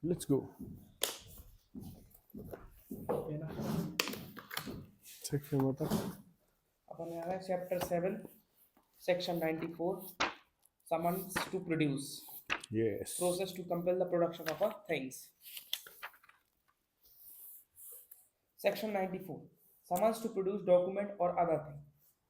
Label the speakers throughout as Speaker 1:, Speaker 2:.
Speaker 1: Let's go.
Speaker 2: ये ना
Speaker 1: section बता।
Speaker 2: अपन आ रहा है chapter 7 section 94 summons to produce
Speaker 1: yes.
Speaker 2: process to compel the production of a things. Section 94 summons to produce document or other thing.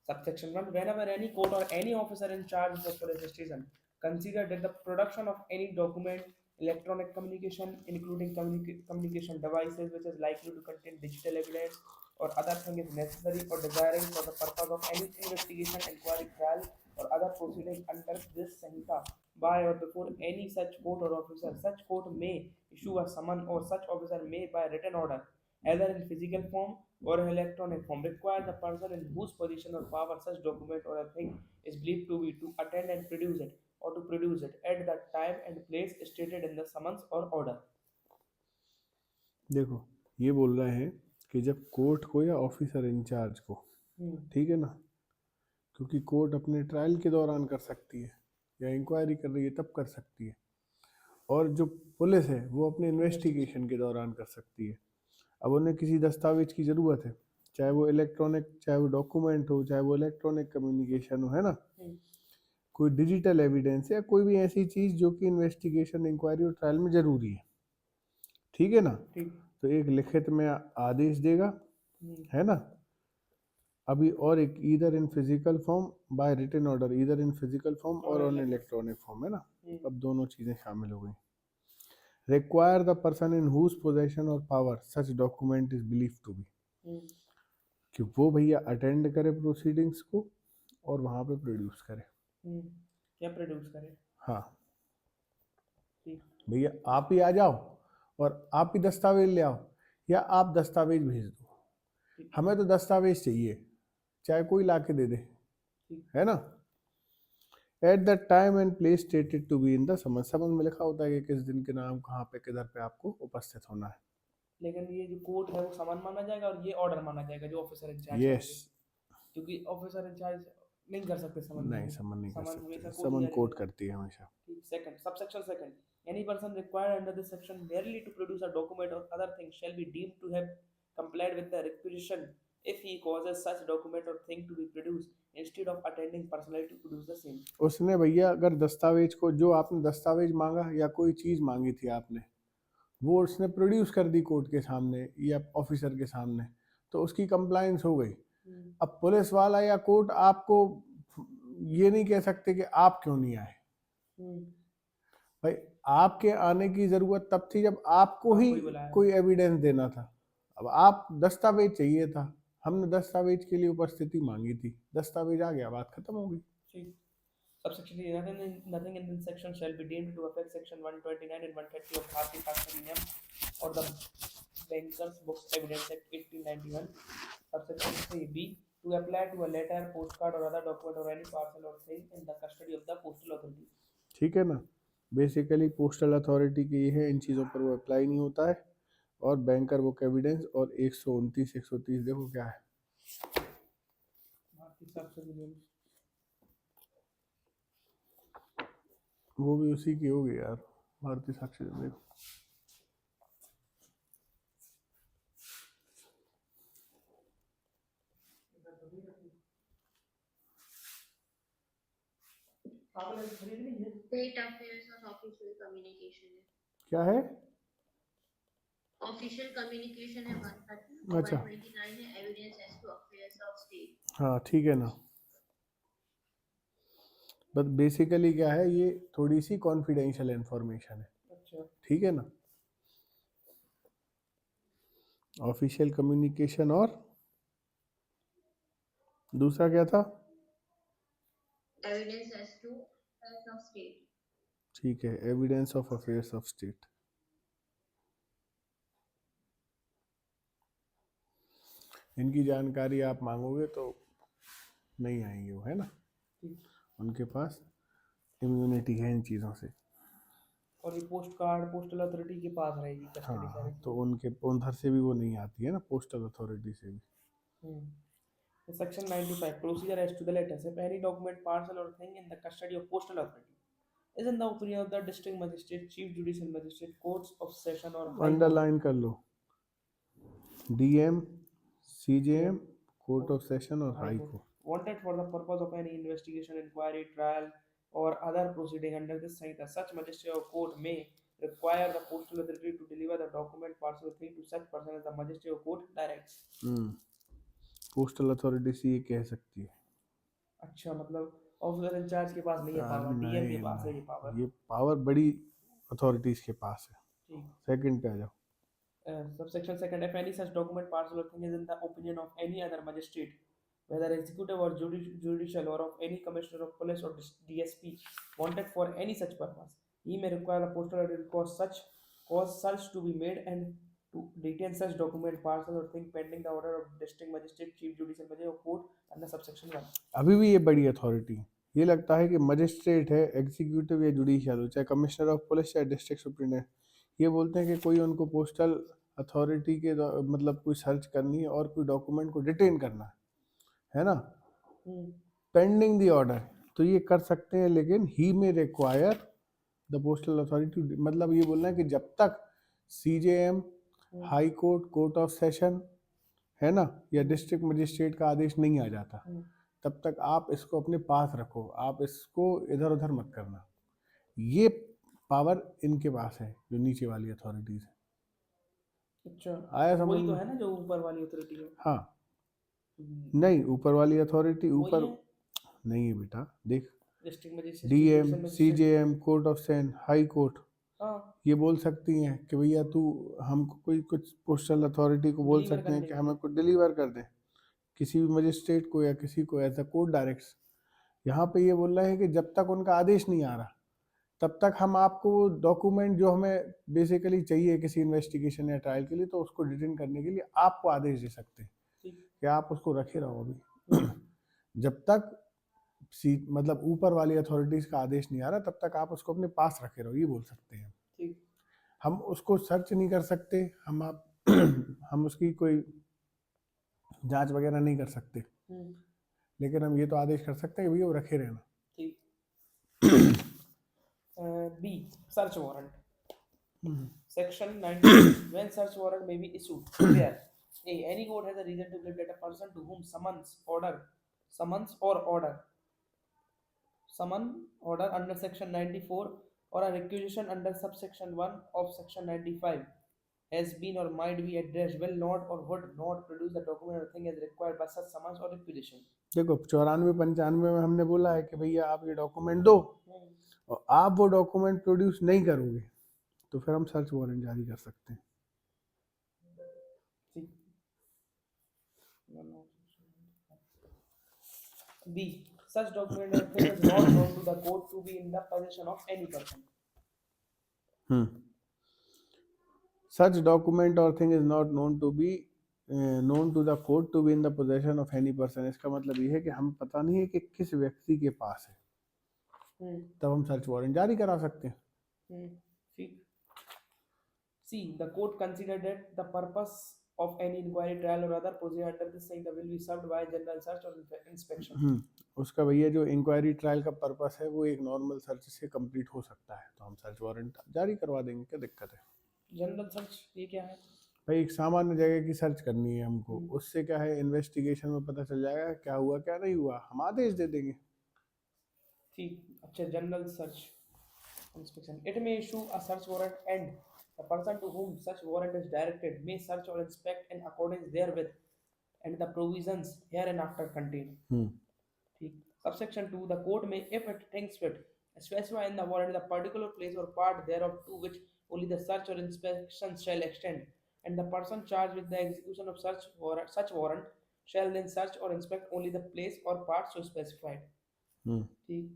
Speaker 2: Subsection 1 whenever any court or any officer in charge of the police station consider that the production of any document, electronic communication including communication devices which is likely to contain digital evidence or other thing is necessary or desiring for the purpose of any investigation, inquiry, trial or other proceeding under this Sanhita by or before any such court or officer, such court may issue a summon or such officer may by written order either in physical form or in electronic form, require the person in whose position or power such document or a thing is believed to be to attend and produce it or to produce it at the time and place stated in the summons or order.
Speaker 1: देखो, ये बोल रहे हैं कि जब court को या officer in charge को, ठीक है ना, क्योंकि कोर्ट अपने ट्रायल के दौरान कर सकती है या इंक्वायरी कर रही है तब कर सकती है, और जो पुलिस है वो अपने इन्वेस्टिगेशन के दौरान कर सकती है। अब उन्हें किसी दस्तावेज की ज़रूरत है, चाहे वो इलेक्ट्रॉनिक, चाहे वो डॉक्यूमेंट हो, चाहे वो इलेक्ट्रॉनिक कम्युनिकेशन हो, है ना, कोई डिजिटल एविडेंस या कोई भी ऐसी चीज़ जो कि इन्वेस्टिगेशन, इंक्वायरी और ट्रायल में ज़रूरी है, ठीक है ना। तो एक लिखित में आदेश देगा, है ना। अभी और एक either in physical form by written order, either in physical form और ऑन इलेक्ट्रॉनिक फॉर्म, है ना। अब दोनों चीज़ें शामिल हो गई। Require the person in whose possession और power such document is believe to be, कि वो भैया अटेंड करे प्रोसीडिंग्स को और वहाँ पे प्रोड्यूस करे।
Speaker 2: क्या प्रोड्यूस करे?
Speaker 1: हाँ भैया, आप ही आ जाओ और आप ही दस्तावेज ले आओ, या आप दस्तावेज भेज दो, हमें तो दस्तावेज चाहिए, चाहे कोई ला के दे दे, है ना। At the time and place stated to be in the summon, summon में लिखा होता है कि किस दिन के नाम, कहाँ पे, किधर पे आपको उपस्थित होना है।
Speaker 2: लेकिन ये जो कोर्ट है वो समन माना जाएगा और ये ऑर्डर माना जाएगा जो ऑफिसर इंचार्ज
Speaker 1: यस,
Speaker 2: क्योंकि ऑफिसर इंचार्ज नहीं कर सकते समन
Speaker 1: नहीं समन नहीं कर सकते,
Speaker 2: हमेशा कोर्ट ही
Speaker 1: समन
Speaker 2: जारी
Speaker 1: कोर्ट
Speaker 2: करेगा।
Speaker 1: करती है हमेशा।
Speaker 2: Second, subsection second. Any person required under this section merely to produce a document or other thing shall be deemed to have complied with the requisition if he causes such document or thing to be produced instead of attending personally to produce the same.
Speaker 1: उसने भैया अगर दस्तावेज को, जो आपने दस्तावेज मांगा या कोई चीज़ मांगी थी आपने, वो उसने प्रोड्यूस कर दी कोर्ट के सामने या ऑफिसर के सामने, तो उसकी कंप्लायंस हो गई। अब पुलिस वाला या कोर्ट आपको ये नहीं कह सकते कि आप क्यों नहीं आए। भाई, आपके आने की जरूरत तब थी जब आपको ही कोई एविडेंस देना था। अब आप दस्तावेज चाहिए था, हमने दस्तावेज के लिए उपस्थिति मांगी थी, दस्तावेज आ गया, बात खत्म हो गई।
Speaker 2: Subsection C. Nothing in this section shall be deemed to affect section 129 and 130 of Bharati Saksari Niyam or the Bankers Books Evidence Act 1891. Subsection C. B. To apply to a letter, postcard or other document or any parcel or thing in the custody of the postal authority.
Speaker 1: ठीक है ना, basically postal authority की ये है, इन चीज़ों पर वो apply नहीं होता है। और बैंकर बुक एविडेंस और 129 130 देखो क्या है,
Speaker 2: भारतीय साक्षरी नियम
Speaker 1: वो भी उसी की होगी यार, भारतीय साक्षी देखो।
Speaker 3: State affairs और official communication है।
Speaker 1: क्या है?
Speaker 3: Official communication है 130,
Speaker 1: अच्छा
Speaker 3: 129 है evidence as to affairs of state।
Speaker 1: हाँ ठीक है ना, बट बेसिकली क्या है, ये थोड़ी सी कॉन्फिडेंशियल इंफॉर्मेशन है। अच्छा ठीक है ना। ऑफिशियल कम्युनिकेशन और दूसरा क्या था?
Speaker 3: Evidence as to affairs of state।
Speaker 1: ठीक है, evidence of affairs of state. इनकी जानकारी आप मांगोगे तो नहीं आएंगे वो, है ना, उनके पास इम्यूनिटी है इन चीज़ों से।
Speaker 2: और ये पोस्ट कार्ड पोस्टल अथॉरिटी के पास रहेगी कस्टडी
Speaker 1: हाँ, तो उनके उधर से भी वो नहीं आती है ना, पोस्टल अथॉरिटी से भी।
Speaker 2: Section 95 procedure as to the letters if any document parcel or thing in the custody of postal authority is in the opinion of the district magistrate, chief judicial magistrate, courts of session or high court.
Speaker 1: Underline कर लो, DM, CJM, court of session और high court.
Speaker 2: Wanted for the purpose of any investigation, inquiry, trial, or other proceeding under this Sanhita. Such magistrate or court may require the postal authority to deliver the document, parcel or thing to such person as the magistrate or court directs.
Speaker 1: Postal authority से ये कह सकती है.
Speaker 2: अच्छा, मतलब officer in charge के पास नहीं है पावर, डीएम के पास है ये पावर.
Speaker 1: ये पावर बड़ी अथॉरिटीज के पास है.
Speaker 2: ठीक.
Speaker 1: सेकंड पे आ जाओ.
Speaker 2: Subsection second, if any such document, parcel or thing is in the opinion of any other magistrate, whether executive or judicial or of any commissioner of police or DSP, wanted for any such purpose, he may require the postal authority to cause such to be made and to retain such document, parcel or thing pending the order of district magistrate, chief judicial magistrate or court under subsection 1.
Speaker 1: अभी भी ये बड़ी authority है. ये लगता है कि magistrate है, एग्जीक्यूटिव या जुडिशियल हो, चाहे कमिश्नर ऑफ पुलिस या डिस्ट्रिक्ट सुप्रिंटेंडेंट, ये बोलते हैं कि कोई उनको पोस्टल अथॉरिटी के मतलब कोई सर्च करनी है और कोई डॉक्यूमेंट को डिटेन करना है ना, पेंडिंग द ऑर्डर, तो ये कर सकते हैं. लेकिन ही में रिक्वायर द पोस्टल अथॉरिटी, मतलब ये बोलना है कि जब तक CJM, high court, court of session है ना, या डिस्ट्रिक्ट मजिस्ट्रेट का आदेश नहीं आ जाता, तब तक आप इसको अपने पास रखो, आप इसको इधर उधर मत करना. ये पावर इनके पास है, जो नीचे वाली अथॉरिटीज है.
Speaker 2: अच्छा,
Speaker 1: आया समझ
Speaker 2: वही तो
Speaker 1: में?
Speaker 2: है ना जो ऊपर वाली अथॉरिटी है.
Speaker 1: हाँ, नहीं, ऊपर वाली अथॉरिटी ऊपर
Speaker 2: वही है,
Speaker 1: नहीं है बेटा. देख,
Speaker 2: district magistrate,
Speaker 1: DM, CJM, court of session, high court,
Speaker 2: हाँ,
Speaker 1: ये बोल सकती हैं कि भैया तू हमको कोई कुछ पोस्टल अथॉरिटी को बोल
Speaker 2: Deliver
Speaker 1: सकते हैं
Speaker 2: करने
Speaker 1: कि
Speaker 2: के
Speaker 1: हमें कुछ डिलीवर कर दे, किसी भी मजिस्ट्रेट को या किसी को, ऐसा कोर्ट डायरेक्ट्स. यहाँ पे ये बोल रहे हैं कि जब तक उनका आदेश नहीं आ रहा, तब तक हम आपको डॉक्यूमेंट जो हमें बेसिकली चाहिए किसी इन्वेस्टिगेशन या ट्रायल के लिए, तो उसको डिटेन करने के लिए आपको आदेश दे सकते हैं कि आप उसको रखे रहो अभी. जब तक मतलब ऊपर वाली अथॉरिटीज का आदेश नहीं आ रहा, तब तक आप उसको अपने पास रखे रहो, ये बोल सकते हैं.
Speaker 2: ठीक.
Speaker 1: हम उसको सर्च नहीं कर सकते, हम उसकी कोई जांच वगैरह नहीं कर सकते, लेकिन हम ये तो आदेश कर सकते हैं कि भैया वो रखे रहना.
Speaker 2: ठीक. B. Search warrant. Section 90. When search warrant may be issued, where A. Any court has a reason to believe that a person to whom summons order under section 94 or a requisition under subsection 1 of section 95 has been or might be addressed will not or would not produce the document or thing as required by such summons or requisition. देखो 94-95 में हमने बोला है कि भैया आप ये document दो, और आप वो डॉक्यूमेंट प्रोड्यूस नहीं करोगे तो फिर हम सर्च वारंट जारी कर सकते हैं. B. Such document or thing is not known to the court to be in the possession of any person.
Speaker 1: Such document or thing is not known to the court to be in the possession of any person. इसका मतलब ये है कि हम पता नहीं है कि किस व्यक्ति के पास है, तब हम सर्च वारंट जारी करा सकते हैं.
Speaker 2: ठीक. C. The court considered that the purpose of any inquiry, trial or other procedure under this saying will be served by general search or inspection.
Speaker 1: उसका भैया जो इंक्वायरी ट्रायल का पर्पस है वो एक नॉर्मल सर्च से कंप्लीट हो सकता है, तो हम सर्च वारंट जारी करवा देंगे. क्या दिक्कत है?
Speaker 2: जनरल सर्च ये क्या है
Speaker 1: भाई? एक सामान्य जगह की सर्च करनी है हमको, उससे क्या है इन्वेस्टिगेशन में पता चल जाएगा क्या हुआ क्या नहीं हुआ, हम आदेश दे देंगे.
Speaker 2: ठीक. अच्छा, general search inspection. It may issue a search warrant and the person to whom such warrant is directed may search or inspect in accordance therewith and the provisions hereinafter contained. ठीक. Subsection 2. The court may, if it thinks fit, specify in the warrant the particular place or part thereof to which only the search or inspection shall extend, and the person charged with the execution of such warrant shall then search or inspect only the place or part so specified. ठीक.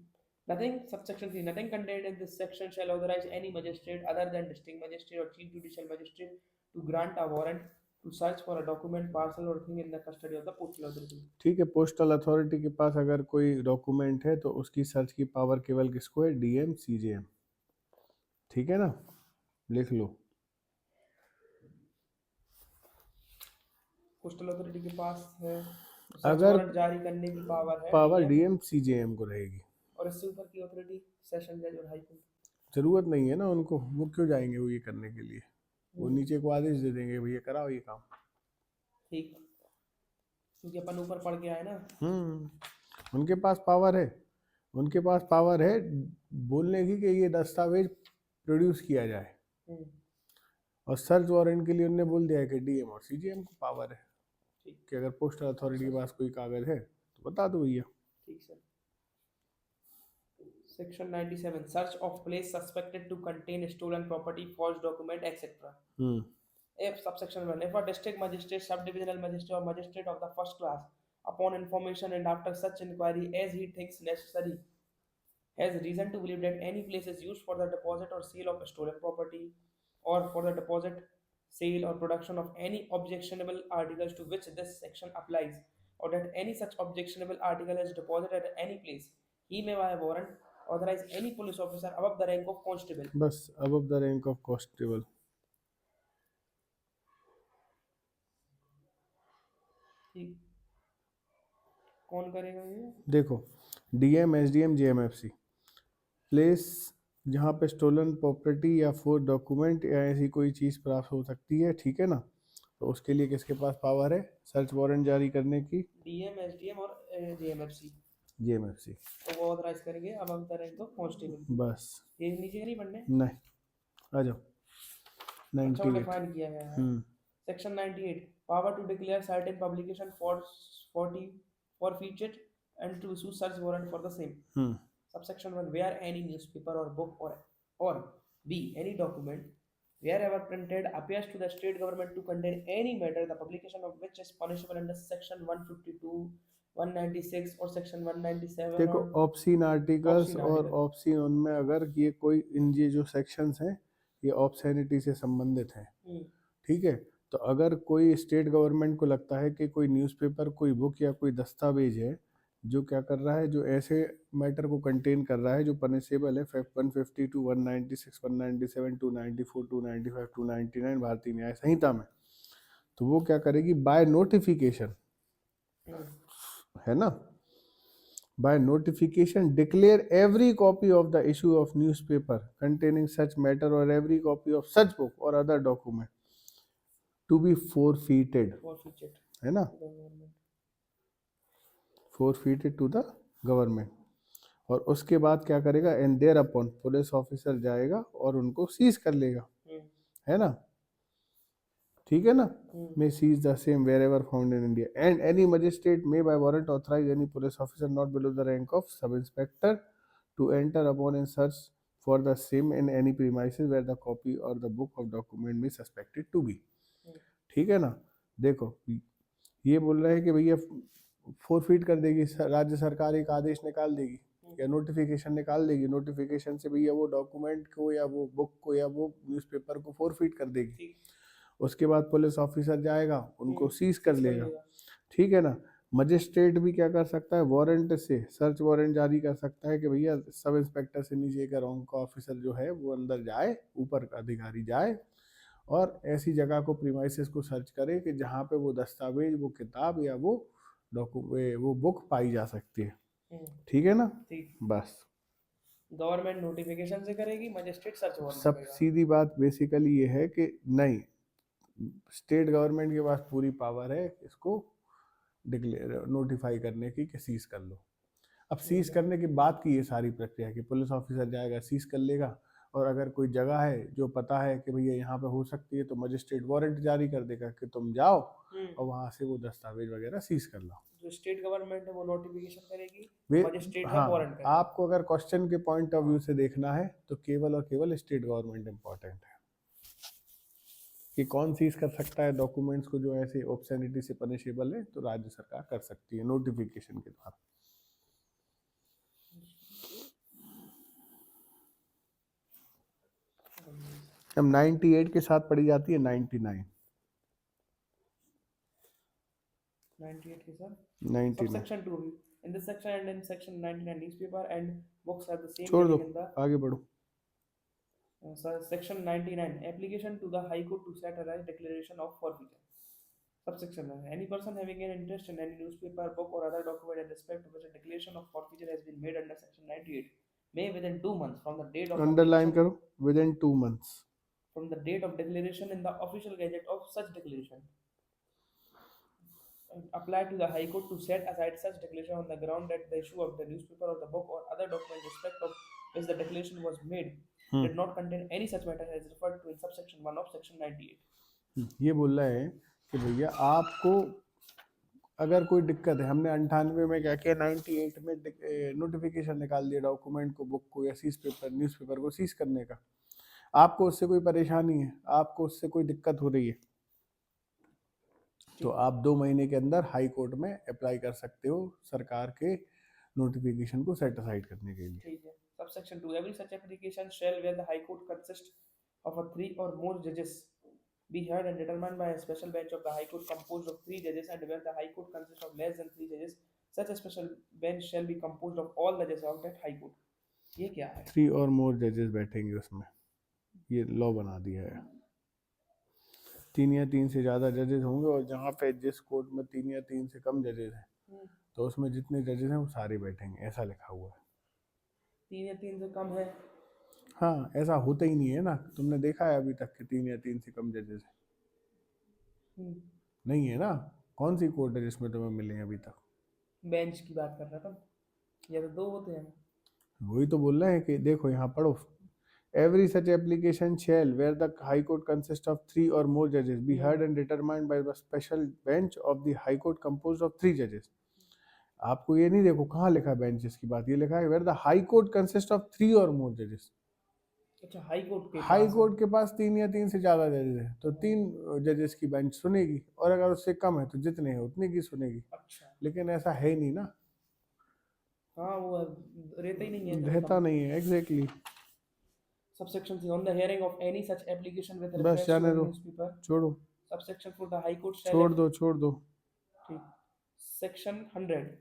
Speaker 2: Nothing. Subsection 3. Nothing contained in this section shall authorize any magistrate other than district magistrate or chief judicial magistrate to grant a warrant to search for a document, parcel or thing in the custody of the postal authority. ठीक है. Postal authority के पास अगर कोई document है तो उसकी search की power केवल किसको है? DM, CJM. ठीक है ना, लिख लो. पोस्टल अथॉरिटी के पास है,
Speaker 1: अगर
Speaker 2: वारंट जारी करने की पावर है,
Speaker 1: पावर डीएम, सीजेएम को रहेगी.
Speaker 2: और इससे ऊपर की अथॉरिटी सेशन जज और हाई कोर्ट।
Speaker 1: जरूरत नहीं है ना उनको, वो क्यों जाएंगे वो ये करने के लिए, वो नीचे को आदेश दे देंगे भैया कराओ ये काम।
Speaker 2: ठीक, क्योंकि अपन ऊपर पढ़ के आए ना।
Speaker 1: उनके पास पावर है, उनके पास पावर है बोलने की कि ये दस्तावेज प्रोड्यूस किया जाए,
Speaker 2: हम्म,
Speaker 1: और सर्च वारंट के लिए उन्होंने बोल दिया है कि डीएम और सीजीएम को पावर है
Speaker 2: ठीक
Speaker 1: कि अगर पोस्टल अथॉरिटी के पास कोई कागज है तो बता दो भैया।
Speaker 2: ठीक sir. Section 97 search of place suspected to contain stolen property, forged document, etc.
Speaker 1: Hmm
Speaker 2: If subsection 1, if a district magistrate, subdivisional magistrate or magistrate of the first class, upon information and after such inquiry as he thinks necessary, has reason to believe that any place is used for the deposit or sale of stolen property, or for the deposit, sale, or production of any objectionable articles to which this section applies, or that any such objectionable article is deposited at any place, he may by warrant authorize any police officer above the rank of constable.
Speaker 1: बस above the rank of constable।
Speaker 2: ठीक, कौन करेगा ये?
Speaker 1: देखो DM SDM JMFC, place जहाँ पे stolen property या four document या ऐसी कोई चीज़ प्राप्त हो सकती है, ठीक है ना, तो उसके लिए किसके पास पावर है सर्च वारंट जारी करने की?
Speaker 2: डीएम, एसडीएम और जेएमएफसी,
Speaker 1: जेएमएफसी।
Speaker 2: तो वो ऑथराइज करेंगे above the rank of constable.
Speaker 1: बस
Speaker 2: ये नीचे के नहीं पढ़ने?
Speaker 1: नहीं, आ जाओ
Speaker 2: अच्छा, वो
Speaker 1: 98।
Speaker 2: डिफाइन किया गया है। Section 98 power to declare certain publication for 40 forfeited and to issue search warrant for the same. Subsection 1 where any newspaper or book or b any document wherever printed appears to the state government to contain any matter the publication of which is punishable under section 152, 196 or section 197
Speaker 1: देखो
Speaker 2: or
Speaker 1: option articles
Speaker 2: obscene
Speaker 1: और
Speaker 2: article।
Speaker 1: Option उनमें अगर ये कोई इन ये जो sections हैं ये ऑब्सैनिटी से संबंधित हैं, ठीक है, तो अगर कोई स्टेट गवर्नमेंट को लगता है कि कोई न्यूज़पेपर, कोई बुक या कोई दस्तावेज है जो क्या कर रहा है, जो ऐसे मैटर को कंटेन कर रहा है जो पनिशेबल है 152, 196, 197, 294, 295, 299 भारतीय न्याय संहिता में, तो वो क्या करेगी बाय नोटिफिकेशन, है ना, by notification declare every copy of the issue of newspaper containing such matter or every copy of such book or other document to be forfeited, है ना, forfeited to the government। और उसके बाद क्या करेगा and there upon police officer जाएगा और उनको सीज कर लेगा, है ना, ठीक है ना, may seize the same wherever found in India and any magistrate may by warrant authorize any police officer not below the rank of sub inspector to enter upon and search for the same in any premises where the copy or the book of document may suspected to be। ठीक है ना, देखो ये बोल रहे हैं कि भैया फोरफीट कर देगी राज्य सरकार, एक आदेश निकाल देगी या नोटिफिकेशन निकाल देगी, नोटिफिकेशन से भैया वो डॉक्यूमेंट को या वो बुक को या वो न्यूज़पेपर को फोरफीट कर देगी, उसके बाद पुलिस ऑफिसर जाएगा उनको सीज कर लेगा, ठीक है ना। मजिस्ट्रेट भी क्या कर सकता है वारंट से सर्च वारंट जारी कर सकता है कि भैया सब इंस्पेक्टर से नीचे का रैंक का ऑफिसर जो है वो अंदर जाए, ऊपर का अधिकारी जाए और ऐसी जगह को प्रीमाइसेस को सर्च करे कि जहाँ पे वो दस्तावेज, वो किताब या वो वो बुक पाई जा सकती है, ठीक है ना। बस
Speaker 2: गवर्नमेंट नोटिफिकेशन से करेगी, मजिस्ट्रेट सर्च वारंट
Speaker 1: सब
Speaker 2: करेगा।
Speaker 1: सीधी बात बेसिकली ये है कि नहीं, स्टेट गवर्नमेंट के पास पूरी पावर है इसको डिक्लेयर नोटिफाई करने की कि सीज कर लो। अब सीज करने के बाद की ये सारी प्रक्रिया कि पुलिस ऑफिसर जाएगा सीज कर लेगा, और अगर कोई जगह है जो पता है कि भैया यहाँ पे हो सकती है तो मजिस्ट्रेट वारंट जारी कर देगा कि तुम जाओ और वहाँ से वो दस्तावेज वगैरह सीज कर लो।
Speaker 2: जो स्टेट गवर्नमेंट है वो नोटिफिकेशन करेगी, मजिस्ट्रेट
Speaker 1: हाँ,
Speaker 2: वारंट करेगा।
Speaker 1: आपको अगर क्वेश्चन के पॉइंट ऑफ व्यू से देखना है तो केवल और केवल स्टेट गवर्नमेंट इम्पोर्टेंट है कि कौन सीज कर सकता है डॉक्यूमेंट्स को जो ऐसे ऑब्सैनिटी से पनिशेबल है, तो राज्य सरकार कर सकती है नोटिफिकेशन के द्वारा। अब 98 के साथ पढ़ी जाती है 99।
Speaker 2: 98 के साथ
Speaker 1: 99
Speaker 2: Subsection 2 in this section and in section 99 newspaper and books have the same
Speaker 1: छोड़ दो,
Speaker 2: meaning in the
Speaker 1: आगे बढ़ो।
Speaker 2: section 99 application to the high court to set a declaration of forfeiture। Subsection 1 any person having an interest in any newspaper, book or other document in respect of which a declaration of forfeiture has been made under section 98 may within 2 months from the date of
Speaker 1: underline
Speaker 2: publication,
Speaker 1: करो, with in 2 months.
Speaker 2: from the date of declaration in the official gazette of such declaration, and apply to the High Court to set aside such declaration on the ground that the issue of the newspaper or the book or other document in respect of which the declaration was made did not contain any such matter as referred to in subsection 1 of section 98.
Speaker 1: ये बोल रहा है कि भैया आपको अगर कोई दिक्कत है, हमने 98 में क्या किया, 98 में नोटिफिकेशन निकाल दिया डॉक्यूमेंट को, बुक को या न्यूज़पेपर को सीज करने का. आपको उससे कोई परेशानी है, आपको उससे कोई दिक्कत हो रही है, तो आप 2 महीने के अंदर हाई कोर्ट में अप्लाई कर सकते हो सरकार के नोटिफिकेशन को सेट असाइड करने के लिए.
Speaker 2: ठीक है. Subsection 2. Every such application shall, where the High Court consists of a 3 or more judges, be heard and determined by a special bench of the High Court composed of 3 judges, and where the High Court consists of less than 3 judges, such a special bench shall be composed of all the judges of that High Court. ये क्या है?
Speaker 1: 3 और मोर जजेस बैठेंगे उसमें, ये law बना दिया है. 3 या 3 से ज़्यादा जजेस होंगे, और जहाँ पे जिस कोर्ट में 3 या 3 से कम जजेस हैं तो उसमें जितने जजेस हैं वो सारे बैठेंगे, ऐसा लिखा हुआ है.
Speaker 2: 3 या 3 से कम है.
Speaker 1: हाँ, ऐसा होता ही नहीं है ना, तुमने देखा है अभी तक कि 3 या 3 से कम जजेस हैं? नहीं है ना. कौन सी कोर्ट है जिसमें तुम्हें मिले हैं अभी तक?
Speaker 2: बेंच की बात कर रहा था, या तो 2 होते हैं.
Speaker 1: वही तो बोल रहे हैं कि देखो यहाँ पढ़ो. Every such application shall, where the High Court consists of 3 or more judges, be heard and determined by the special bench of the High Court composed of 3 judges. आपको ये नहीं, देखो कहाँ लिखा है बेंचेस की बात, ये लिखा है where the High Court consists of 3 or more judges.
Speaker 2: अच्छा, हाई कोर्ट के
Speaker 1: हाई
Speaker 2: पास
Speaker 1: कोर्ट के पास 3 या 3 से ज़्यादा जजेस हैं तो 3 जजेस की बेंच सुनेगी, और अगर उससे कम है तो जितने हैं उतने की सुनेगी.
Speaker 2: अच्छा,
Speaker 1: लेकिन ऐसा है नहीं ना,
Speaker 2: हाँ वो रहता ही नहीं है.
Speaker 1: रहता नहीं है. Exactly.
Speaker 2: Subsection 3. On the hearing of any such application with
Speaker 1: बस
Speaker 2: reference to
Speaker 1: जाने
Speaker 2: the
Speaker 1: दो,
Speaker 2: newspaper.
Speaker 1: छोड़ो,
Speaker 2: Subsection 4. The High Court shall.
Speaker 1: छोड़ दो.
Speaker 2: ठीक. Section 100.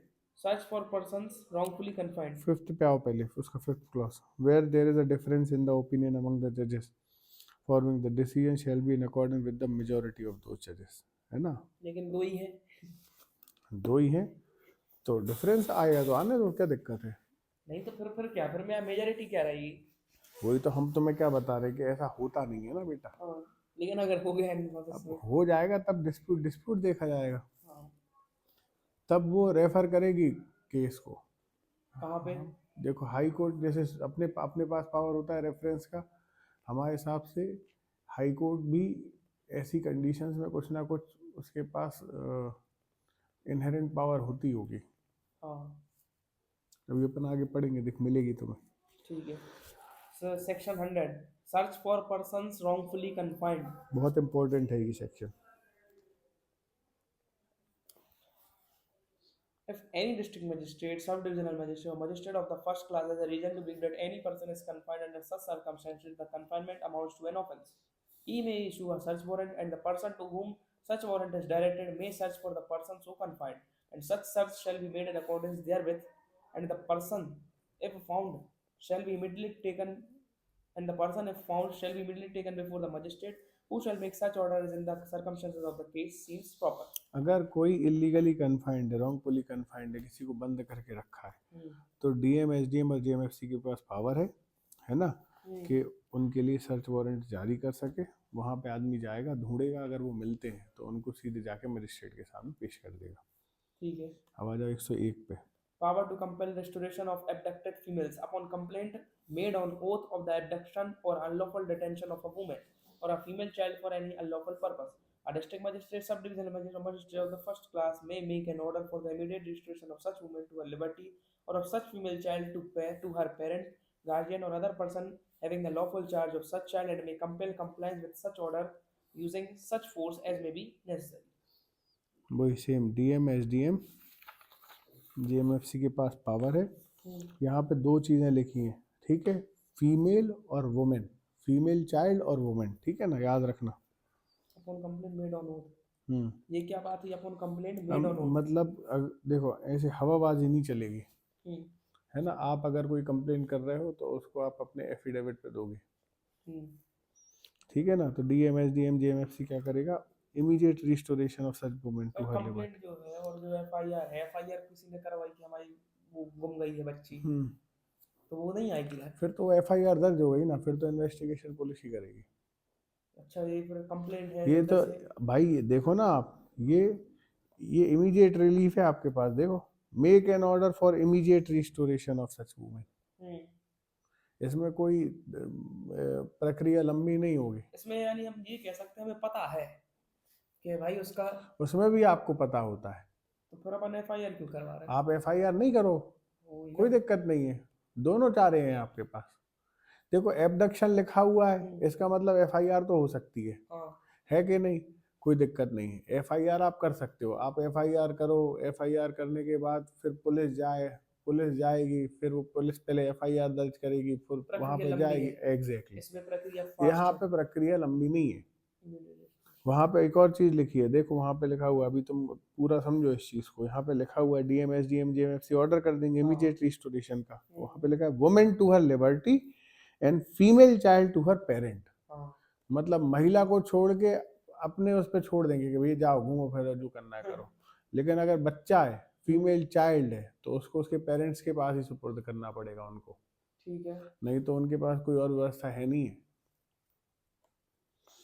Speaker 2: Search for persons wrongfully confined.
Speaker 1: 5th पे आओ पहले, उसका 5th clause. Where there is a difference in the opinion among the judges, forming the decision shall be in accordance with the majority of those judges. है ना,
Speaker 2: लेकिन 2 ही है.
Speaker 1: 2 ही है तो डिफरेंस आएगा तो आने दो, क्या दिक्कत है?
Speaker 2: नहीं तो फिर क्या, फिर मैं मेजॉरिटी क्या रहेगी?
Speaker 1: वही तो हम तुम्हें क्या बता रहे कि ऐसा होता नहीं है ना बेटा.
Speaker 2: हाँ, लेकिन अगर हो गया
Speaker 1: अब हो जाएगा तब डिस्प्यूट देखा जाएगा,
Speaker 2: हाँ,
Speaker 1: तब वो रेफर करेगी केस को.
Speaker 2: कहाँ पे?
Speaker 1: देखो हाई कोर्ट जैसे अपने पास पावर होता है रेफरेंस का, हमारे हिसाब से हाई कोर्ट भी ऐसी कंडीशंस में कुछ ना कुछ उसके पास इनहेरेंट पावर होती होगी.
Speaker 2: हाँ,
Speaker 1: अभी अपन आगे पढ़ेंगे, देख मिलेगी तुम्हें.
Speaker 2: ठीक है. So section 100. Search for persons wrongfully confined.
Speaker 1: बहुत इंपॉर्टेंट है ये section.
Speaker 2: If any district magistrate, sub-divisional magistrate, or magistrate of the first class has a reason to believe that any person is confined under such circumstances, the confinement amounts to an offence, he may issue a search warrant, and the person to whom such warrant is directed may search for the person so confined, and such search shall be made in accordance therewith, and the person, if found, shall be immediately taken, and the person, if found, shall be immediately taken before the magistrate, who shall make such order as in the circumstances of the case seems proper.
Speaker 1: अगर कोई illegally confined है, wrongfully confined है, किसी को बंद करके रखा है, तो डीएम, एसडीएम और जेएमएफसी के पास पावर है ना, कि उनके लिए सर्च वारंट जारी कर सके. वहाँ पे आदमी जाएगा, ढूंढेगा, अगर वो मिलते हैं तो उनको सीधे जाके मजिस्ट्रेट के सामने पेश कर देगा.
Speaker 2: ठीक है.
Speaker 1: अब आ जाओ 101 पे.
Speaker 2: Power to compel restoration of abducted females upon complaint made on oath of the abduction or unlawful detention of a woman or a female child for any unlawful purpose. A district magistrate, subdivisional magistrate, or magistrate of the first class may make an order for the immediate restoration of such woman to her liberty or of such female child to her parent, guardian, or other person having the lawful charge of such child, and may compel compliance with such order using such force as may be necessary.
Speaker 1: वही same DM, SDM, JMFC के पास power है. यहाँ पे 2 चीज़ें लिखी हैं, ठीक है, फीमेल और वुमेन, फीमेल चाइल्ड और वुमेन, ठीक है ना, याद रखना.
Speaker 2: Upon complaint made on oath, ये क्या बात है? Upon complaint made on oath
Speaker 1: मतलब देखो ऐसे हवाबाजी नहीं चलेगी, है ना. आप अगर कोई कंप्लेंट कर रहे हो तो उसको आप अपने एफिडेविट पे दोगे, ठीक है ना. तो डीएम, एसडीएम, जेएमएफसी क्या करेगा? Immediate restoration of such women to her liberty.
Speaker 2: Complaint जो है और जो एफआईआर है, एफआईआर किसी ने करवाई कि हमारी वो गुम गई है बच्ची, तो वो नहीं आएगी यार।
Speaker 1: फिर तो एफआईआर दर्ज हो गई ना, फिर तो इन्वेस्टिगेशन पुलिस ही करेगी।
Speaker 2: अच्छा, ये फिर कंप्लेंट है
Speaker 1: ये तो
Speaker 2: जैसे।
Speaker 1: भाई देखो ना आप, ये इमीडिएट रिलीफ है आपके पास, देखो, make an order for immediate restoration of such women.
Speaker 2: हम्म,
Speaker 1: इसमें कोई प्रक्रिया लंबी नहीं होगी।
Speaker 2: इसमें यानी हम ये कह सकते हैं हमें पता है कि भाई उसका,
Speaker 1: उसमें भी आपको पता होता है,
Speaker 2: तो फिर अपन एफआईआर क्यों करवा रहे हैं?
Speaker 1: आप एफआईआर नहीं करो,
Speaker 2: वही
Speaker 1: कोई
Speaker 2: ना।
Speaker 1: दिक्कत नहीं है, दोनों चारे हैं आपके पास। देखो एबडक्शन लिखा हुआ है, इसका मतलब एफआईआर तो हो सकती
Speaker 2: हाँ,
Speaker 1: है कि नहीं? कोई दिक्कत नहीं है, एफआईआर आप कर सकते हो, आप एफआईआर करो, एफआईआर करने के बाद फिर पुलिस जाएगी, फिर वो पुलिस पहले एफआईआर दर्ज करेगी, फिर वहां
Speaker 2: प्रक्रिया
Speaker 1: पे
Speaker 2: लंबी
Speaker 1: जाएगी।
Speaker 2: है,
Speaker 1: एग्जैक्टली,
Speaker 2: इसमें प्रक्रिया
Speaker 1: यहाँ
Speaker 2: फास्ट
Speaker 1: पे प्रक्रिया लंबी नहीं है।
Speaker 2: है।
Speaker 1: वहां पे एक और चीज लिखी है, देखो वहां पे लिखा हुआ है, अभी तुम पूरा समझो इस चीज को, यहाँ पे लिखा हुआ है डीएम एसडीएम जेएमएफसी ऑर्डर कर देंगे
Speaker 2: हाँ।
Speaker 1: इमीडिएट रिस्टोरेशन का। वहां पे लिखा है women to her liberty and female child to her parent.
Speaker 2: हाँ,
Speaker 1: मतलब महिला को छोड़ के अपने उस पर छोड़ देंगे कि भैया जाओ घूमो फिरो जो करना है करो, लेकिन अगर बच्चा है, फीमेल चाइल्ड है, तो उसको उसके पेरेंट्स के पास ही सुपुर्द करना पड़ेगा उनको,
Speaker 2: ठीक है,
Speaker 1: नहीं तो उनके पास कोई और व्यवस्था है नहीं है।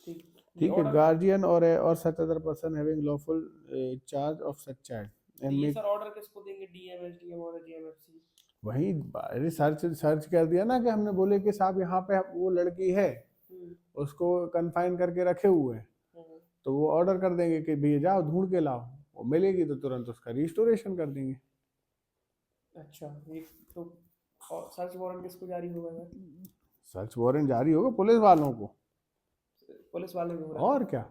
Speaker 2: ठीक। ये
Speaker 1: ठीक है,
Speaker 2: ऑर्डर,
Speaker 1: गार्जियन और such other person having lawful charge of such child and
Speaker 2: ये
Speaker 1: मेक।
Speaker 2: सर ऑर्डर किसको देंगे? डीएम एसडीएम और जीएमएफसी?
Speaker 1: वही अरे सर्च सर्च कर दिया ना कि हमने बोले कि साहब यहाँ पे वो लड़की है, उसको कन्फाइन करके रखे हुए हैं, तो वो ऑर्डर कर देंगे कि भैया जाओ ढूंढ के लाओ, वो मिलेगी तो तुरंत उसका रिस्टोरेशन कर देंगे।
Speaker 2: अच्छा, ये तो सर्च वारंट किसको जारी होगा सर?
Speaker 1: सर्च वारंट जारी होगा पुलिस वालों को,
Speaker 2: पुलिस वाले को हो रहा
Speaker 1: और
Speaker 2: है।
Speaker 1: क्या।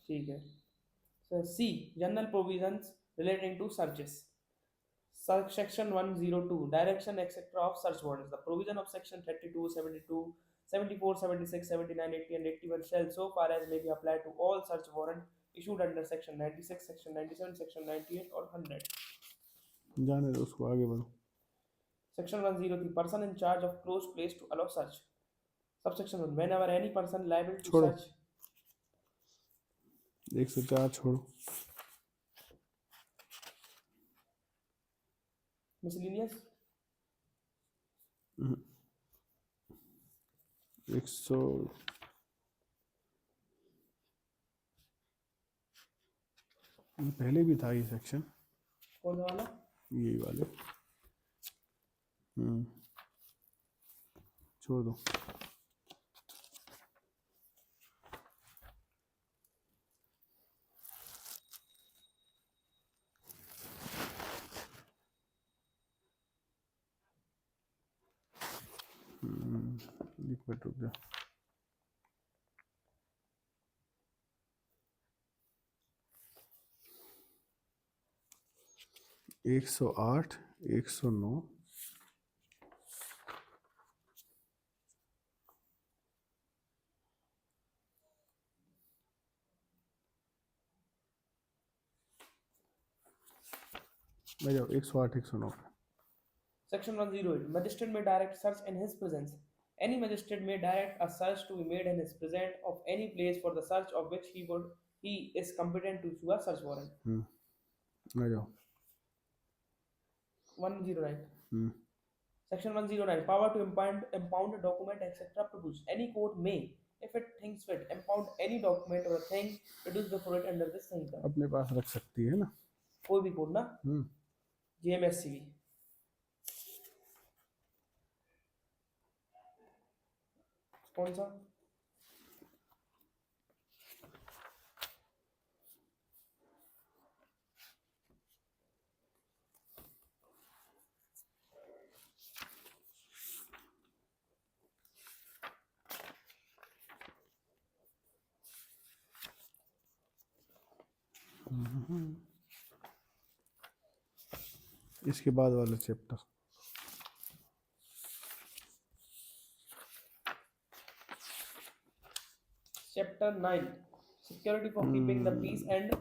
Speaker 2: ठीक है sir. C, general provisions relating to searches. Section 102, direction etc. of search warrants. The provision of section 32, 72, 74, 76, 79, 80 and 81 shall so far as may be applied to all search warrant issued under section 96, section 97, section 98 or 100.
Speaker 1: जाने दो उसको, आगे बढ़ो।
Speaker 2: Section 103, person in charge of closed place to allow search. Subsection 1, whenever any person liable to
Speaker 1: छोड़ो,
Speaker 2: search.
Speaker 1: 104 छोड़ो।
Speaker 2: Miscellaneous.
Speaker 1: 100 पहले भी था ये सेक्शन,
Speaker 2: कौन सा वाला?
Speaker 1: यही वाले। छोड़ दो। एक मिनट रुक जा। एक 108, 109, मैं जाओ 108, 109।
Speaker 2: Section 108. Magistrate may direct search in his presence. Any magistrate may direct a search to be made in his presence of any place for the search of which he is competent to issue a search warrant.
Speaker 1: मैं जाओ
Speaker 2: 109. Section 109. Power to impound a document, etc. produced. Any court may, if it thinks fit, impound any document or a thing produced before it under this संहिता.
Speaker 1: अपने पास रख सकती है ना,
Speaker 2: कोई भी court ना, JMSCB. कौन सा?
Speaker 1: इसके बाद वाला chapter.
Speaker 2: Chapter 9. Security for keeping the peace and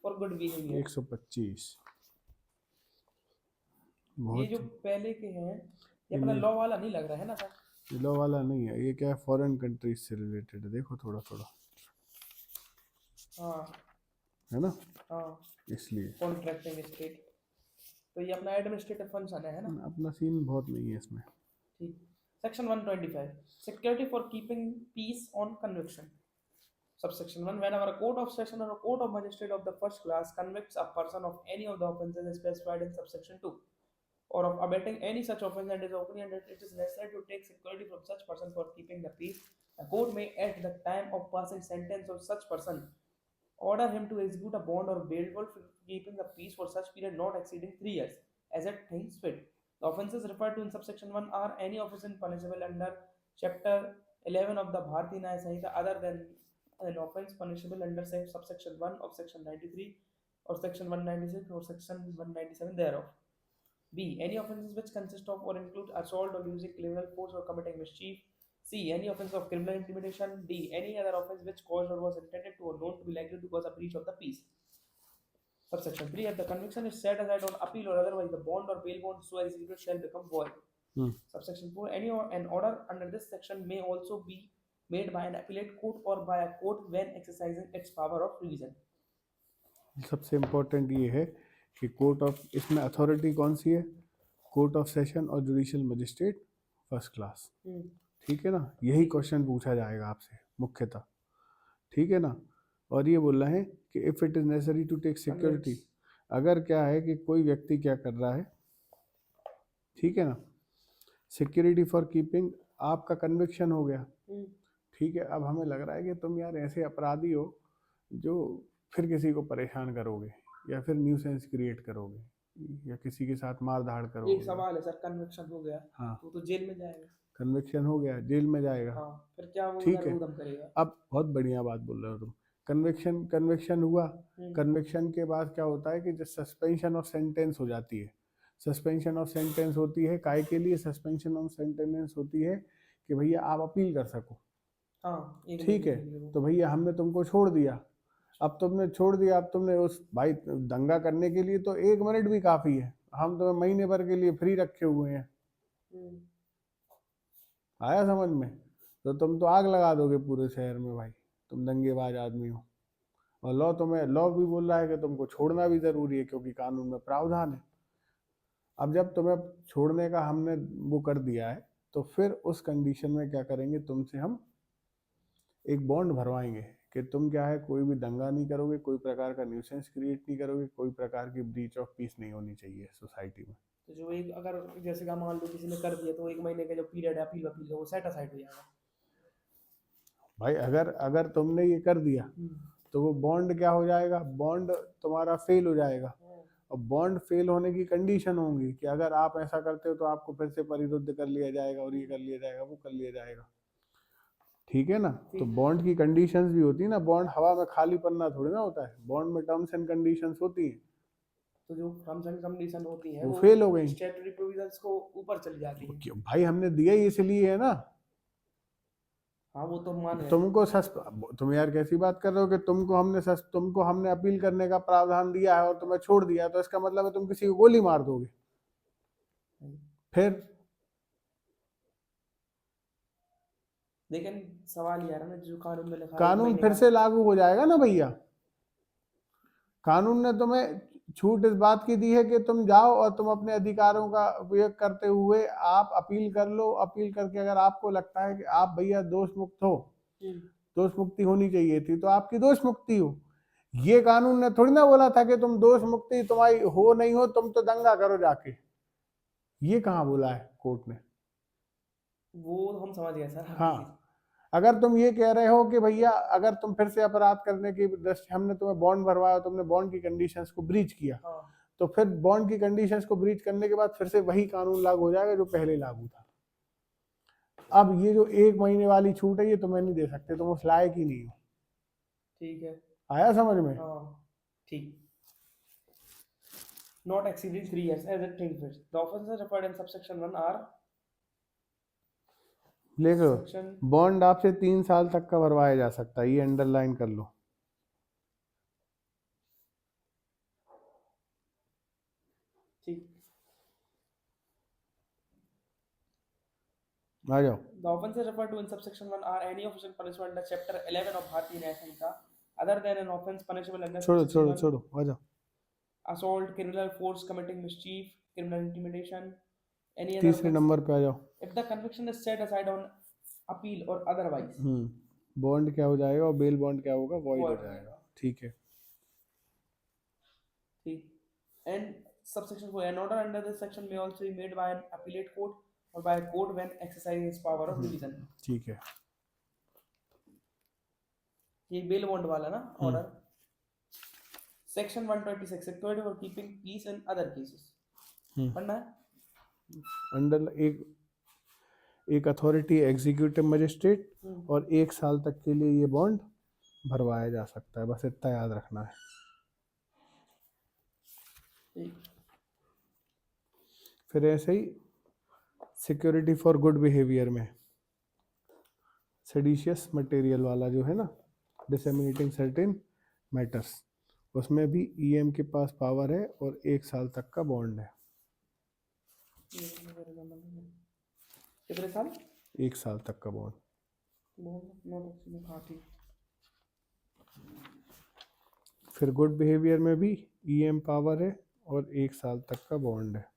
Speaker 2: for good behavior.
Speaker 1: 125।
Speaker 2: ये
Speaker 1: बहुत
Speaker 2: जो पहले के हैं, ये अपना लॉ वाला नहीं लग रहा है ना सर?
Speaker 1: लॉ वाला नहीं है, ये क्या है, फॉरेन कंट्रीज से रिलेटेड है, देखो थोड़ा थोड़ा,
Speaker 2: हाँ
Speaker 1: है ना,
Speaker 2: हाँ,
Speaker 1: इसलिए।
Speaker 2: Contracting state. तो ये अपना एडमिनिस्ट्रेटिव फंक्शन है ना।
Speaker 1: अपना सीन बहुत नहीं है इसमें।
Speaker 2: ठीक। Section 125 security for keeping peace on conviction. Subsection 1 whenever a court of session or a court of magistrate of the first class convicts a person of any of the offences specified in subsection 2 or of abetting any such offence and is opinion that it is necessary to take security from such person for keeping the peace, the court may at the time of passing sentence of such person order him to execute a bond or bail for keeping the peace for such period not exceeding 3 years as it thinks fit. The offences referred to in subsection 1 are any offence punishable under chapter 11 of the Bharatiya Nyaya Samhita other than an offence punishable under subsection 1 of section 93 or section 196 or section 197 thereof. B. Any offences which consist of or include assault or using criminal force or committing mischief. C. Any offence of criminal intimidation. D. Any other offence which caused or was intended to or known to be likely to cause a breach of the peace. Subsection 3. If the conviction is set aside on appeal or otherwise, the bond or bail bond so executed shall become void. Subsection 4. An order under this section may also be made by an appellate court or by a court when exercising its power of revision.
Speaker 1: सबसे important ये है कि court of, इसमें authority कौन सी है? Court of session और judicial magistrate first class, ठीक है ना? यही क्वेश्चन पूछा जाएगा आपसे मुख्यतः, ठीक है ना? और ये बोल रहे हैं कि if it is necessary to take security, अगर क्या है कि कोई व्यक्ति क्या कर रहा है, ठीक है ना, सिक्योरिटी फॉर कीपिंग, आपका कन्विक्शन हो गया, ठीक है, अब हमें लग रहा है कि तुम यार ऐसे अपराधी हो जो फिर किसी को परेशान करोगे या फिर न्यूसेंस क्रिएट करोगे या किसी के साथ मार धाड़ करोगे।
Speaker 2: एक सवाल है सर, कन्विक्शन हो गया
Speaker 1: हाँ,
Speaker 2: तो जेल में जाएगा।
Speaker 1: कन्विक्शन हो गया, जेल में जाएगा।
Speaker 2: हाँ, फिर क्या वो
Speaker 1: ठीक है,
Speaker 2: उधम करेगा?
Speaker 1: अब बहुत बढ़िया बात बोल रहे हो तुम। कन्विक्शन हुआ, कन्विक्शन के बाद क्या होता है कि जब सस्पेंशन ऑफ सेंटेंस हो जाती है, सस्पेंशन ऑफ सेंटेंस होती है काय के लिए? सस्पेंशन ऑफ सेंटेंस होती है कि भैया आप अपील कर सको।
Speaker 2: हाँ,
Speaker 1: ठीक है, तो भैया हमने तुमको छोड़ दिया, अब तुमने छोड़ दिया, अब तुमने उस भाई दंगा करने के लिए तो 1 मिनट भी काफ़ी है, हम तुम्हें महीने भर के लिए फ्री रखे हुए हैं। आया समझ में? तो तुम तो आग लगा दोगे पूरे शहर में भाई, तुम दंगेबाज आदमी हो। और लॉ भी बोल रहा है कि तुमको छोड़ना भी ज़रूरी है क्योंकि कानून में प्रावधान है। अब जब तुम्हें छोड़ने का हमने वो कर दिया है तो फिर उस कंडीशन में क्या करेंगे, तुमसे हम एक बॉन्ड भरवाएंगे कि तुम क्या है, कोई भी दंगा नहीं करोगे, कोई प्रकार का न्यूसेंस क्रिएट नहीं करोगे, कोई प्रकार की ब्रीच ऑफ पीस नहीं होनी चाहिए सोसाइटी में।
Speaker 2: तो जो एक अगर जैसे कि मान लो किसी ने कर दिया तो 1 महीने का जो पीरियड है अपील का वो सेट असाइड हो जाएगा।
Speaker 1: भाई अगर तुमने ये कर दिया तो वो बॉन्ड क्या हो जाएगा? बॉन्ड तुम्हारा फेल हो जाएगा। और बॉन्ड फेल होने की कंडीशन होंगी कि अगर आप ऐसा करते हो तो आपको फिर से परिरुद्ध कर लिया जाएगा और ये कर लिया जाएगा, वो कर लिया जाएगा, ठीक है ना? तो बॉन्ड की कंडीशंस भी होती है ना, बॉन्ड हवा में खाली पन्ना थोड़ी ना होता है, बॉन्ड में टर्म्स एंड कंडीशंस होती है।
Speaker 2: तो जो टर्म्स एंड कंडीशन होती है
Speaker 1: वो फेल हो गई,
Speaker 2: स्टैट्यूटरी प्रोविजंस को ऊपर चली जाती है।
Speaker 1: क्यों भाई? हमने दिया ही इसलिए है ना।
Speaker 2: हाँ, वो तो मान
Speaker 1: तुम यार कैसी बात कर रहे हो कि तुमको हमने अपील करने का प्रावधान दिया है और तुम्हें छोड़ दिया, तो इसका मतलब है तुम किसी को गोली मार दोगे। फिर
Speaker 2: लेकिन सवाल ये है ना, जो कानून में लिखा है
Speaker 1: कानून फिर से लागू हो जाएगा ना भैया। कानून ने तुम्हें छूट इस बात की दी है कि तुम जाओ और तुम अपने अधिकारों का उपयोग करते हुए आप अपील कर लो। अपील करके अगर आपको लगता है कि आप भैया दोष मुक्त हो, दोष मुक्ति होनी चाहिए थी, तो आपकी दोष मुक्ति हो। ये कानून ने थोड़ी ना बोला था कि तुम दोष मुक्ति तुम्हारी हो नहीं हो, तुम तो दंगा करो जाके। ये कहाँ बोला है कोर्ट ने?
Speaker 2: वो हम समझ गए सर।
Speaker 1: हाँ, अगर तुम ये कह रहे हो कि भैया अगर तुम फिर से अपराध करने की दृष्टि, हमने तुम्हें बॉन्ड भरवाया, तुमने बॉन्ड की कंडीशंस को ब्रीच किया, तो फिर बॉन्ड की कंडीशंस को ब्रीच करने के बाद फिर से वही कानून लागू हो जाएगा जो पहले लागू था। अब ये जो 1 महीने वाली छूट है ये तुम्हें नहीं दे सकते, तुम उस लायक ही नहीं हो।
Speaker 2: ठीक है,
Speaker 1: आया समझ में?
Speaker 2: हाँ ठीक। Not exceeding 3 years as it thinks fit. The offences referred in subsection 1 are
Speaker 1: देखो,
Speaker 2: section
Speaker 1: बॉन्ड आपसे 3 साल तक का भरवाया जा सकता है, ये अंडरलाइन कर लो।
Speaker 2: ठीक,
Speaker 1: आ जाओ।
Speaker 2: the offences referred to in subsection 1 are any offense punishable under chapter 11 of Bharatiya Nyaya Samhita other than an offence punishable under
Speaker 1: छोड़ो
Speaker 2: subsection
Speaker 1: छोड़ो
Speaker 2: 1
Speaker 1: छोड़ो, आ जाओ।
Speaker 2: assault, criminal force committing mischief, criminal intimidation, any other
Speaker 1: तीसरे
Speaker 2: offense.
Speaker 1: Number पे आ जाओ।
Speaker 2: If the conviction is set aside on appeal or otherwise.
Speaker 1: Bond क्या हो जाएगा और बेल बॉन्ड क्या होगा, वॉइड हो
Speaker 2: Void हो
Speaker 1: जाएगा। ठीक है।
Speaker 2: ठीक। And subsection 4, an order under this section may also be made by an appellate court or by a court when exercising its power of division.
Speaker 1: ठीक है।
Speaker 2: ये बेल बॉन्ड वाला ना order. Section 126 security for keeping peace in other cases पढ़ना है।
Speaker 1: Under एक authority executive magistrate और 1 साल तक के लिए ये बॉन्ड भरवाया जा सकता है, बस इतना याद रखना है।
Speaker 2: ठीक।
Speaker 1: फिर ऐसे ही सिक्योरिटी फॉर गुड बिहेवियर में सेडिशियस मटेरियल वाला जो है ना, डिसेमिनेटिंग सर्टेन मैटर्स, उसमें भी ईएम के पास पावर है और 1 साल तक का बॉन्ड है।
Speaker 2: कितने साल?
Speaker 1: 1 साल तक का बॉन्ड।
Speaker 2: हाँ ठीक।
Speaker 1: फिर गुड बिहेवियर में भी ईएम पावर है और 1 साल तक का बॉन्ड है।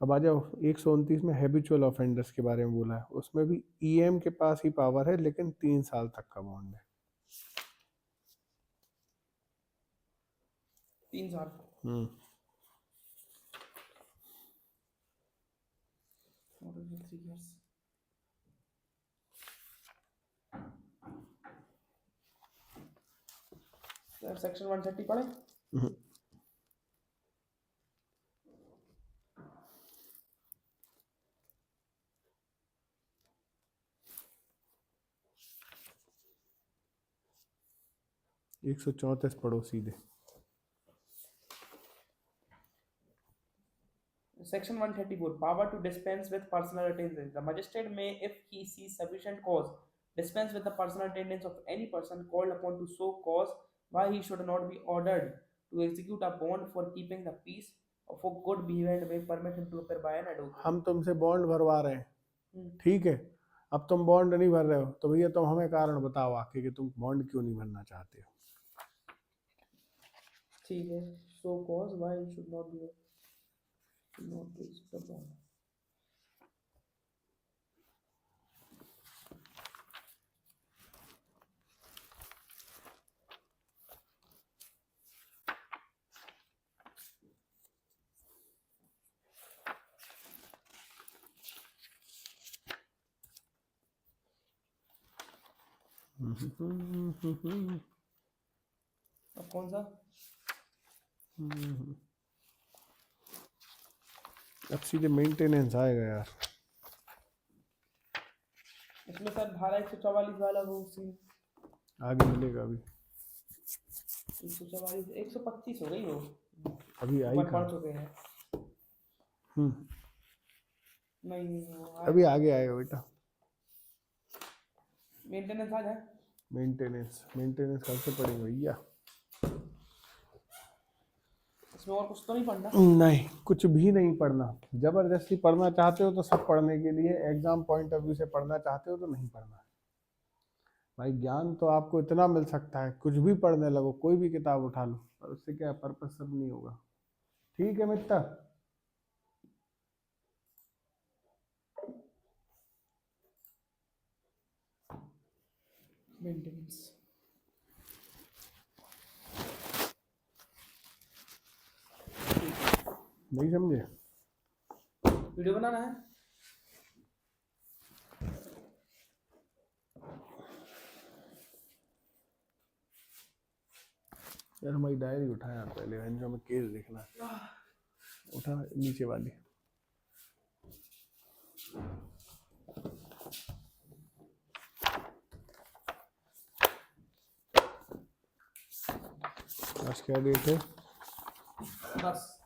Speaker 1: अब आ जाओ 129 में हैबिचुअल ऑफेंडर्स के बारे में बोला है, उसमें भी ईएम के पास ही पावर है लेकिन 3 साल तक का बॉन्ड है।
Speaker 2: 3 साल। सेक्शन 130 पढ़े?
Speaker 1: 134 पढ़ो सीधे।
Speaker 2: Section 134, power to dispense with personal attendance. The magistrate may, if he sees sufficient cause, dispense with the personal attendance of any person called upon to show cause why he should not be ordered to execute a bond for keeping the peace or for good behavior and may permit him to appear by an advocate.
Speaker 1: हम तुमसे bond भरवा रहे हैं, ठीक है, अब तुम bond नहीं भर रहे हो तो भैया तुम हमें कारण बताओ आके कि तुम बॉन्ड क्यों नहीं भरना चाहते हो।
Speaker 2: ठीक है, show cause why he should not be not to execute a bond. अब कौन सा?
Speaker 1: अब सीधे मेंटेनेंस आएगा यार।
Speaker 2: इसमें सर धारा 144 वाला वो सीन
Speaker 1: आगे मिलेगा अभी।
Speaker 2: 144 125 हो गई वो,
Speaker 1: अभी आई
Speaker 2: ऊपर
Speaker 1: कहाँ?
Speaker 2: पढ़ चुके हैं। नहीं वो
Speaker 1: अभी आगे आएगा बेटा।
Speaker 2: मेंटेनेंस आ जाए।
Speaker 1: मेंटेनेंस कल से पढ़ेंगे भैया।
Speaker 2: इसमें और कुछ तो नहीं पढ़ना?
Speaker 1: नहीं, कुछ भी नहीं पढ़ना। जबरदस्ती पढ़ना चाहते हो तो सब पढ़ने के लिए, एग्जाम पॉइंट ऑफ व्यू से पढ़ना चाहते हो तो नहीं पढ़ना। भाई ज्ञान तो आपको इतना मिल सकता है, कुछ भी पढ़ने लगो, कोई भी किताब उठा लो, पर उससे क्या पर्पस सब नहीं होगा। ठीक है मित्र।
Speaker 2: मेंटेनेंस
Speaker 1: नहीं समझे?
Speaker 2: वीडियो बनाना है?
Speaker 1: यार हमारी डायरी उठा यार पहले, जो हमें केस देखना है। उठा नीचे वाली। आज क्या डेट है?
Speaker 2: 10